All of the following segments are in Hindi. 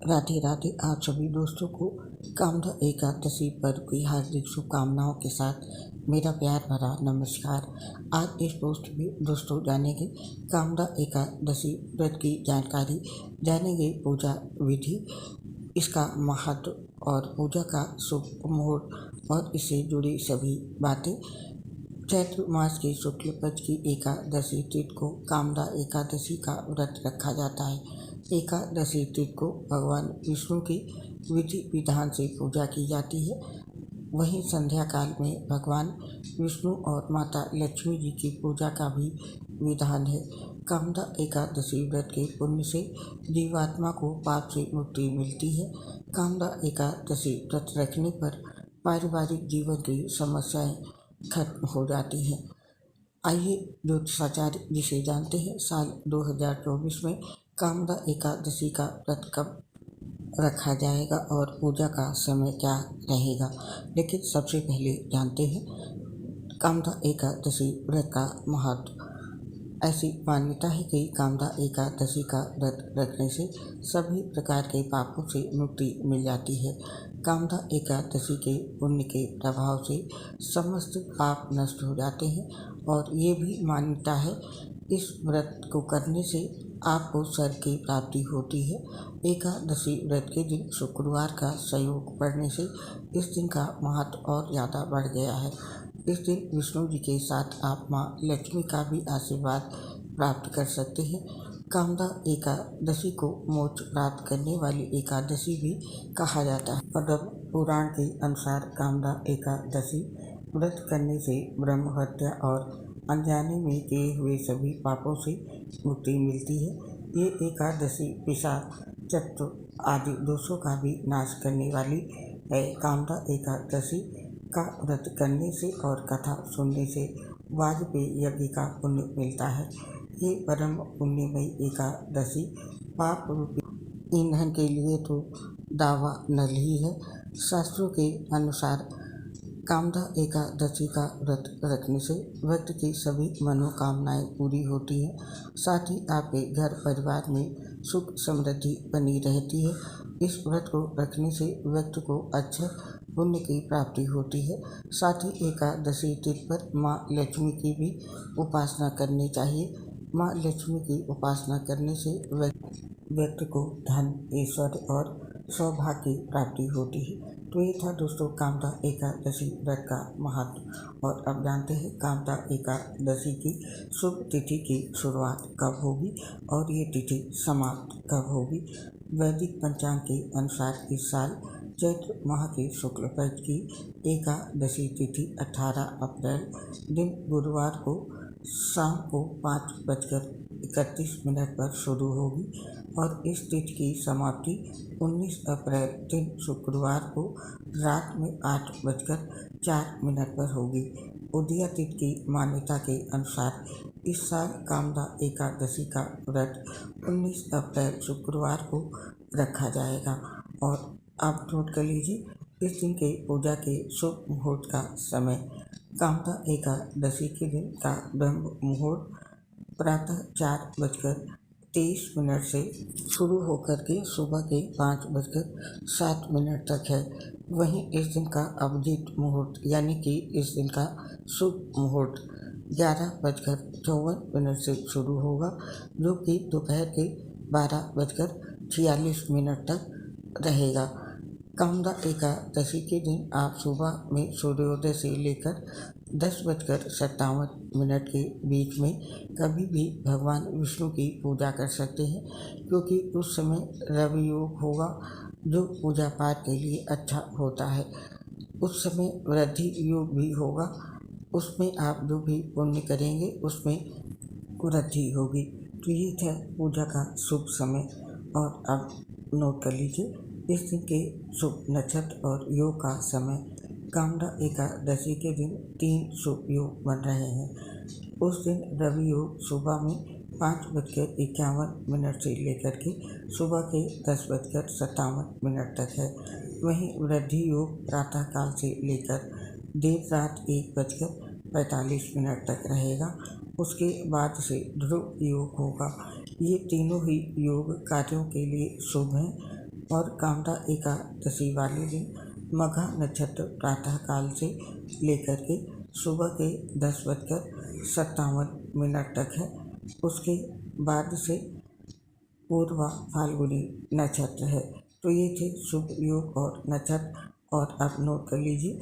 राधे राधे। आप सभी दोस्तों को कामदा एकादशी पर्व की हार्दिक शुभकामनाओं के साथ मेरा प्यार भरा नमस्कार। आज इस पोस्ट में दोस्तों जानेंगे कामदा एकादशी व्रत की जानकारी, जानेंगे पूजा विधि, इसका महत्व और पूजा का शुभ मुहूर्त और इससे जुड़ी सभी बातें। चैत्र मास की शुक्ल पक्ष की एकादशी तिथि को कामदा एकादशी का व्रत रखा जाता है। एकादशी तिथि को भगवान विष्णु की विधि विधान से पूजा की जाती है। वहीं संध्या काल में भगवान विष्णु और माता लक्ष्मी जी की पूजा का भी विधान है। कामदा एकादशी व्रत के पुण्य से जीवात्मा को पाप से मुक्ति मिलती है। कामदा एकादशी व्रत रखने पर पारिवारिक जीवन की समस्याएं खत्म हो जाती हैं। आइए ज्योतिषाचार्य जिसे जानते हैं साल 2024 में कामदा एकादशी का व्रत कब रखा जाएगा और पूजा का समय क्या रहेगा। लेकिन सबसे पहले जानते हैं कामदा एकादशी व्रत का महत्व। ऐसी मान्यता है कि कामदा एकादशी का व्रत रखने से सभी प्रकार के पापों से मुक्ति मिल जाती है। कामदा एकादशी के पुण्य के प्रभाव से समस्त पाप नष्ट हो जाते हैं और ये भी मान्यता है इस व्रत को करने से आपको स्वर्ग की प्राप्ति होती है। एकादशी व्रत के दिन शुक्रवार का संयोग पड़ने से इस दिन का महत्व और ज़्यादा बढ़ गया है। इस दिन विष्णु जी के साथ आप माँ लक्ष्मी का भी आशीर्वाद प्राप्त कर सकते हैं। कामदा एकादशी को मोक्ष प्राप्त करने वाली एकादशी भी कहा जाता है। पद्म पुराण के अनुसार कामदा एकादशी व्रत करने से ब्रह्म हत्या और अनजाने में किए हुए सभी पापों से मुक्ति मिलती है। ये एकादशी पिशाच, चत्व आदि दोषों का भी नाश करने वाली है। कामदा एकादशी का व्रत करने से और कथा सुनने से वाजपेयी यज्ञ का पुण्य मिलता है। ये परम पुण्यमयी एकादशी पाप रूपी ईंधन के लिए तो दावा नल ही है। शास्त्रों के अनुसार कामदा एकादशी का व्रत रखने से व्यक्ति की सभी मनोकामनाएं पूरी होती हैं। साथ ही आपके घर परिवार में सुख समृद्धि बनी रहती है। इस व्रत को रखने से व्यक्ति को अच्छे पुण्य की प्राप्ति होती है। साथ ही एकादशी तिथि पर माँ लक्ष्मी की भी उपासना करनी चाहिए। माँ लक्ष्मी की उपासना करने से व्यक्ति को धन, ऐश्वर्य और सौभाग्य की प्राप्ति होती है। तो ये था दोस्तों कामदा एकादशी व्रत का महत्व। और अब जानते हैं कामदा एकादशी की शुभ तिथि की शुरुआत कब होगी और ये तिथि समाप्त कब होगी। वैदिक पंचांग के अनुसार इस साल चैत्र माह की शुक्ल पक्ष की एकादशी तिथि 18 अप्रैल दिन गुरुवार को शाम को 5:31 पर शुरू होगी और इस तिथि की समाप्ति 19 अप्रैल दिन शुक्रवार को रात में 8:04 पर होगी। उदया तिथि की मान्यता के अनुसार इस साल कामदा एकादशी का व्रत 19 अप्रैल शुक्रवार को रखा जाएगा। और आप नोट कर लीजिए इस दिन के पूजा के शुभ मुहूर्त का समय। कामदा एकादशी के दिन का ब्रह्म मुहूर्त प्रातः 4:23 से शुरू होकर के सुबह के 5:07 तक है। वहीं इस दिन का अभिजीत मुहूर्त यानी कि इस दिन का शुभ मुहूर्त 11:54 से शुरू होगा, जो कि दोपहर के 12:46 तक रहेगा। कामदा एकादशी के दिन आप सुबह में सूर्योदय से लेकर 10:57 के बीच में कभी भी भगवान विष्णु की पूजा कर सकते हैं, क्योंकि उस समय रवि योग होगा जो पूजा पाठ के लिए अच्छा होता है। उस समय वृद्धि योग भी होगा, उसमें आप जो भी पुण्य करेंगे उसमें वृद्धि होगी। तो ये था पूजा का शुभ समय। और अब नोट कर लीजिए इस दिन के शुभ नक्षत्र और योग का समय। कामदा एकादशी के दिन 3 शुभ योग बन रहे हैं। उस दिन रवि योग सुबह में 5:51 से लेकर के सुबह के 10:57 तक है। वहीं वृद्धि योग प्रातः काल से लेकर देर रात 1:45 तक रहेगा। उसके बाद से ध्रुव योग होगा। ये तीनों ही योग कार्यों के लिए शुभ हैं और कामदा एकादशी वाले दिन मघा नक्षत्र प्रातःकाल से लेकर के सुबह के 10:57 तक है। उसके बाद से पूर्वा फाल्गुनी नक्षत्र है। तो ये थे शुभ योग और नक्षत्र। और आप नोट कर लीजिए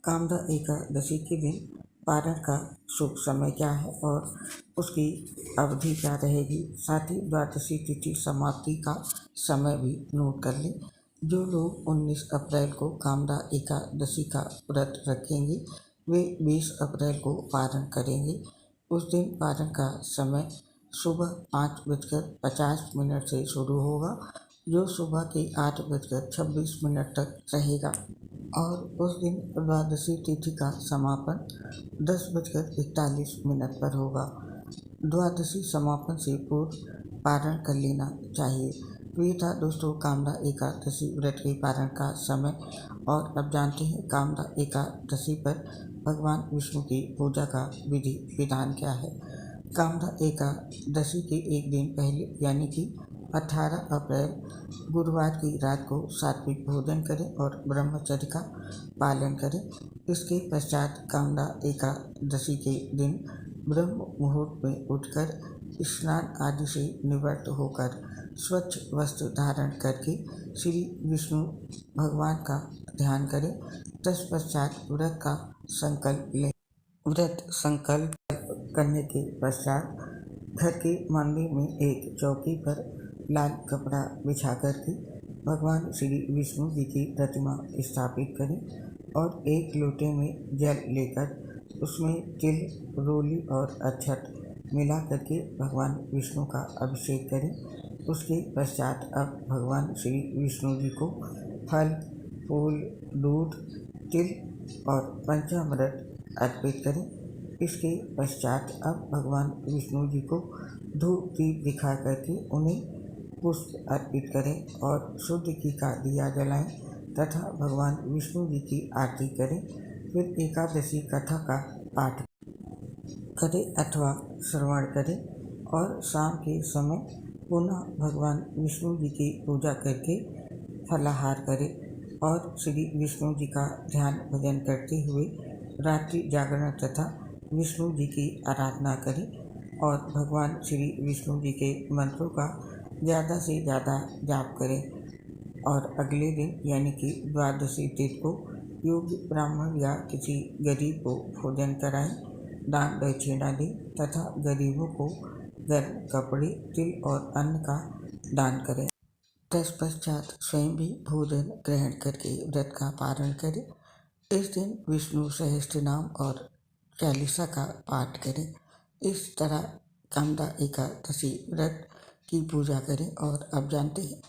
कामदा एकादशी के दिन पारण का शुभ समय क्या है और उसकी अवधि क्या रहेगी। साथ ही द्वादशी तिथि समाप्ति का समय भी नोट कर लें। जो लोग 19 अप्रैल को कामदा एकादशी का व्रत रखेंगे वे 20 अप्रैल को पारण करेंगे। उस दिन पारण का समय सुबह 5:50 से शुरू होगा, जो सुबह के 8:26 तक रहेगा। और उस दिन द्वादशी तिथि का समापन 10:41 पर होगा। द्वादशी समापन से पूर्व पारण कर लेना चाहिए। तो ये था दोस्तों कामदा एकादशी व्रत के पारण का समय। और अब जानते हैं कामदा एकादशी पर भगवान विष्णु की पूजा का विधि विधान क्या है। कामदा एकादशी के एक दिन पहले यानी कि 18 अप्रैल गुरुवार की रात को सात्विक भोजन करें और ब्रह्मचर्य का पालन करें। इसके पश्चात कामदा एकादशी के दिन ब्रह्म मुहूर्त में उठकर स्नान आदि से निवृत्त होकर स्वच्छ वस्त्र धारण करके श्री विष्णु भगवान का ध्यान करें। तत्पश्चात व्रत का संकल्प लें। व्रत संकल्प करने के पश्चात घर के मंदिर में एक चौकी पर लाल कपड़ा बिछा करके भगवान श्री विष्णु जी की प्रतिमा स्थापित करें और एक लोटे में जल लेकर उसमें तिल, रोली और अक्षत मिला करके भगवान विष्णु का अभिषेक करें। उसके पश्चात अब भगवान श्री विष्णु जी को फल, फूल, दूध, तिल और पंचामृत अर्पित करें। इसके पश्चात अब भगवान विष्णु जी को धूप दीप दिखा करके उन्हें पुष्प अर्पित करें और शुद्ध घी का दिया जलाएं तथा भगवान विष्णु जी की आरती करें। फिर एकादशी कथा का पाठ करें अथवा श्रवण करें और शाम के समय पुनः भगवान विष्णु जी की पूजा करके फलाहार करें और श्री विष्णु जी का ध्यान भजन करते हुए रात्रि जागरण तथा विष्णु जी की आराधना करें और भगवान श्री विष्णु जी के मंत्रों का ज़्यादा से ज़्यादा जाप करें। और अगले दिन यानी कि द्वादशी तिथि को योग्य ब्राह्मण या किसी गरीब को भोजन कराएं, दान दक्षिणा दें तथा गरीबों को गर्म कपड़े, तिल और अन्न का दान करें। तत्पश्चात स्वयं भी भोजन ग्रहण करके व्रत का पारण करें। इस दिन विष्णु सहस्त्रनाम और चालीसा का पाठ करें। इस तरह कामदा एकादशी व्रत की पूजा करें। और अब जानते हैं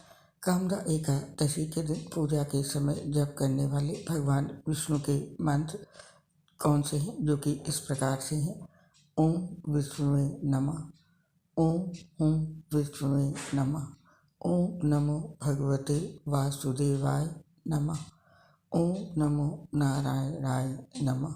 कामदा एकादशी के दिन पूजा के समय जप करने वाले भगवान विष्णु के मंत्र कौन से हैं, जो कि इस प्रकार से हैं। ओम विष्णुवे नमः, ओम विष्णुवे नमः, ओम नमो भगवते वासुदेवाय नमः, ओम नमो नारायणाय नमः,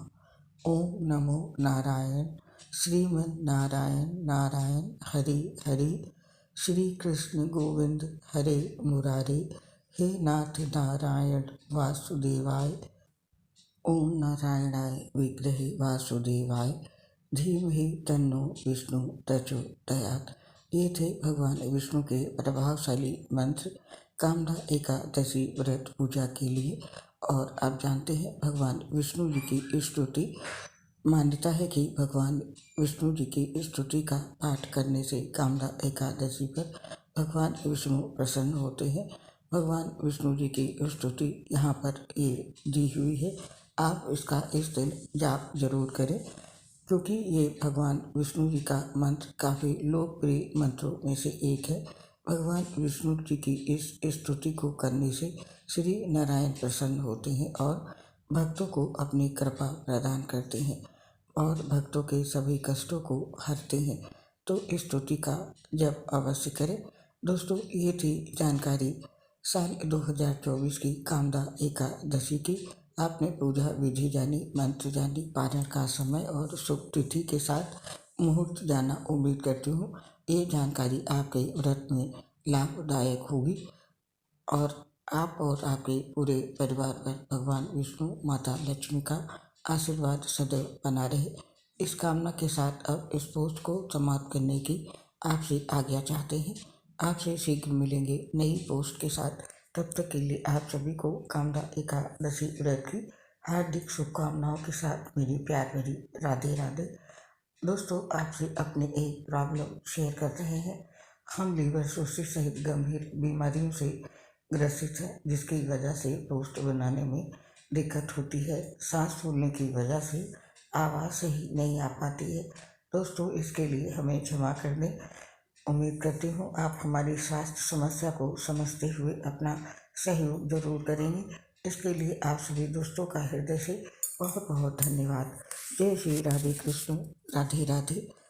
ओम नमो नारायण श्रीमन नारायण नारायण हरि हरि, श्री कृष्ण गोविंद हरे मुरारे, हे नाथ नारायण वासुदेवाय, ओम नारायणाय विग्रहे वासुदेवाय, धीमहि तन्नो विष्णु प्रचोदयात्। ये थे भगवान विष्णु के प्रभावशाली मंत्र कामदा एकादशी व्रत पूजा के लिए। और आप जानते हैं भगवान विष्णु जी की स्तुति, मान्यता है कि भगवान विष्णु जी की स्तुति का पाठ करने से कामदा एकादशी पर भगवान विष्णु प्रसन्न होते हैं। भगवान विष्णु जी की स्तुति यहाँ पर ये दी हुई है। आप इसका इस दिन जाप जरूर करें, क्योंकि ये भगवान विष्णु जी का मंत्र काफ़ी लोकप्रिय मंत्रों में से एक है। भगवान विष्णु जी की इस स्तुति को करने से श्री नारायण प्रसन्न होते हैं और भक्तों को अपनी कृपा प्रदान करते हैं और भक्तों के सभी कष्टों को हरते हैं। तो इस स्तुति का जप अवश्य करें। दोस्तों, ये थी जानकारी साल 2024 की कामदा एकादशी की। आपने पूजा विधि जानी, मंत्र जानी, पारण का समय और शुभ तिथि के साथ मुहूर्त जाना। उम्मीद करती हूँ ये जानकारी आपके व्रत में लाभदायक होगी। और आप और आपके पूरे परिवार पर भगवान विष्णु माता लक्ष्मी का आशीर्वाद सदैव बना रहे। इस कामना के साथ अब इस पोस्ट को समाप्त करने की आपसे आज्ञा चाहते हैं। आपसे शीघ्र मिलेंगे नई पोस्ट के साथ। तब तक के लिए आप सभी को कामदा एकादशी व्रत की हार्दिक शुभकामनाओं के साथ मेरी प्यार भरी राधे राधे। दोस्तों, आपसे अपनी एक प्रॉब्लम शेयर कर रहे हैं। हम लीवर सिरोसिस सहित गंभीर बीमारियों से ग्रसित हैं, जिसकी वजह से पोस्ट बनाने में दिक्कत होती है। सांस फूलने की वजह से आवाज़ सही नहीं आ पाती है। दोस्तों, इसके लिए हमें क्षमा कर दें। उम्मीद करती हूँ आप हमारी स्वास्थ्य समस्या को समझते हुए अपना सहयोग जरूर करेंगे। इसके लिए आप सभी दोस्तों का हृदय से बहुत बहुत धन्यवाद। जय श्री राधे कृष्ण, राधे राधे।